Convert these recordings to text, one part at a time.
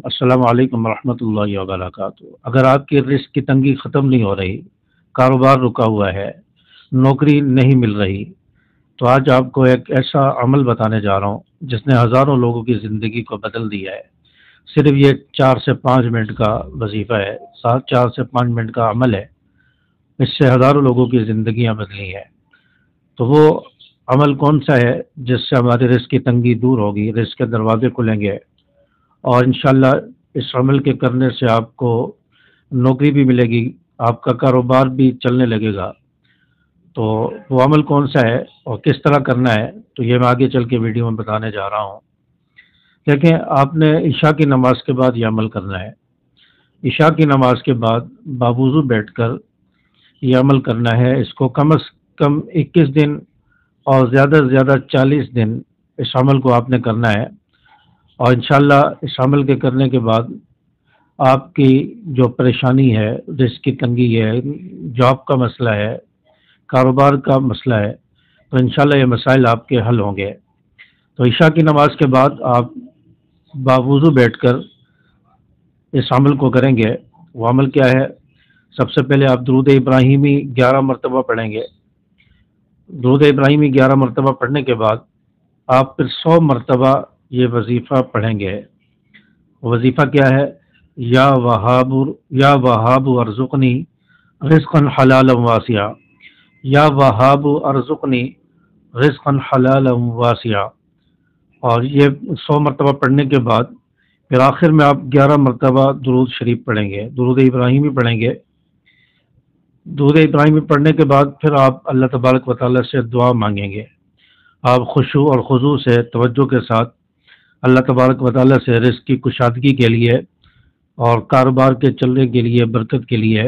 السلام علیکم ورحمۃ اللہ وبرکاتہ۔ اگر آپ کی رزق کی تنگی ختم نہیں ہو رہی، کاروبار رکا ہوا ہے، نوکری نہیں مل رہی، تو آج آپ کو ایک ایسا عمل بتانے جا رہا ہوں جس نے ہزاروں لوگوں کی زندگی کو بدل دیا ہے۔ صرف یہ 4 سے 5 منٹ کا وظیفہ ہے، 4 سے 5 منٹ کا عمل ہے، اس سے ہزاروں لوگوں کی زندگیاں بدلی ہیں۔ تو وہ عمل کون سا ہے جس سے ہماری رزق کی تنگی دور ہوگی، رزق کے دروازے کھلیں گے، اور انشاءاللہ اس عمل کے کرنے سے آپ کو نوکری بھی ملے گی، آپ کا کاروبار بھی چلنے لگے گا۔ تو وہ عمل کون سا ہے اور کس طرح کرنا ہے، تو یہ میں آگے چل کے ویڈیو میں بتانے جا رہا ہوں۔ دیکھیں، آپ نے عشاء کی نماز کے بعد یہ عمل کرنا ہے۔ عشاء کی نماز کے بعد باوضو بیٹھ کر یہ عمل کرنا ہے۔ اس کو کم از کم 21 دن اور زیادہ سے زیادہ 40 دن اس عمل کو آپ نے کرنا ہے، اور انشاءاللہ اس عمل کے کرنے کے بعد آپ کی جو پریشانی ہے، رزق کی تنگی ہے، جاب کا مسئلہ ہے، کاروبار کا مسئلہ ہے، تو انشاءاللہ یہ مسائل آپ کے حل ہوں گے۔ تو عشاء کی نماز کے بعد آپ باوضو بیٹھ کر اس عمل کو کریں گے۔ وہ عمل کیا ہے؟ سب سے پہلے آپ درود ابراہیمی 11 مرتبہ پڑھیں گے۔ درود ابراہیمی 11 مرتبہ پڑھنے کے بعد آپ پھر 100 مرتبہ یہ وظیفہ پڑھیں گے۔ وظیفہ کیا ہے؟ یا وہاب ارزقنی رزقا حلالا واسعا، یا وہاب ارزقنی رزقا حلالا واسعا۔ اور یہ 100 مرتبہ پڑھنے کے بعد پھر آخر میں آپ 11 مرتبہ درود شریف پڑھیں گے، درود ابراہیمی پڑھیں گے۔ درود ابراہیمی پڑھنے کے بعد پھر آپ اللہ تبارک و تعالیٰ سے دعا مانگیں گے۔ آپ خشوع اور خضوع سے، توجہ کے ساتھ اللہ تبارک و تعالیٰ سے رزق کی کشادگی کے لیے اور کاروبار کے چلنے کے لیے، برکت کے لیے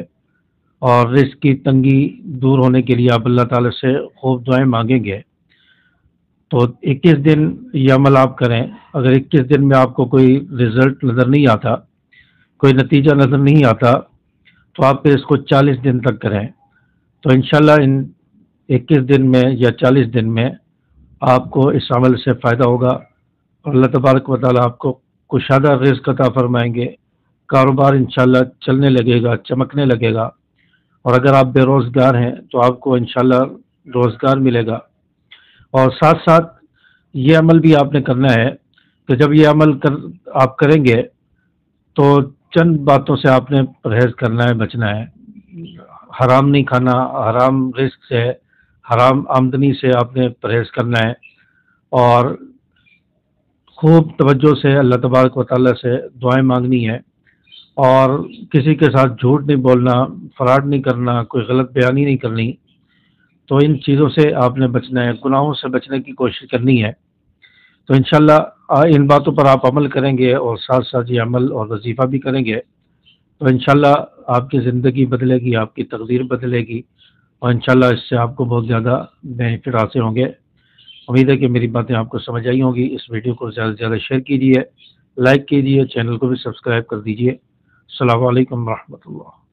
اور رزق کی تنگی دور ہونے کے لیے آپ اللہ تعالیٰ سے خوب دعائیں مانگیں گے۔ تو 21 دن یہ عمل آپ کریں۔ اگر 21 دن میں آپ کو کوئی رزلٹ نظر نہیں آتا، کوئی نتیجہ نظر نہیں آتا، تو آپ پھر اس کو 40 دن تک کریں۔ تو انشاءاللہ ان 21 دن میں یا 40 دن میں آپ کو اس عمل سے فائدہ ہوگا، اور اللہ تبارک و تعالیٰ آپ کو کشادہ رزق عطا فرمائیں گے۔ کاروبار انشاءاللہ چلنے لگے گا، چمکنے لگے گا، اور اگر آپ بے روزگار ہیں تو آپ کو انشاءاللہ روزگار ملے گا۔ اور ساتھ ساتھ یہ عمل بھی آپ نے کرنا ہے کہ جب یہ عمل آپ کریں گے تو چند باتوں سے آپ نے پرہیز کرنا ہے، بچنا ہے۔ حرام نہیں کھانا، حرام رزق سے، حرام آمدنی سے آپ نے پرہیز کرنا ہے، اور خوب توجہ سے اللہ تبارک و تعالیٰ سے دعائیں مانگنی ہے، اور کسی کے ساتھ جھوٹ نہیں بولنا، فراڈ نہیں کرنا، کوئی غلط بیانی نہیں کرنی۔ تو ان چیزوں سے آپ نے بچنا ہے، گناہوں سے بچنے کی کوشش کرنی ہے۔ تو انشاءاللہ ان باتوں پر آپ عمل کریں گے اور ساتھ ساتھ یہ عمل اور وظیفہ بھی کریں گے، تو انشاءاللہ آپ کی زندگی بدلے گی، آپ کی تقدیر بدلے گی، اور انشاءاللہ اس سے آپ کو بہت زیادہ بینیفٹ حاصل ہوں گے۔ امید ہے کہ میری باتیں آپ کو سمجھ آئی ہوں گی۔ اس ویڈیو کو زیادہ سے زیادہ شیئر کیجیے، لائک کیجیے، چینل کو بھی سبسکرائب کر دیجیے۔ السلام علیکم ورحمۃ اللہ۔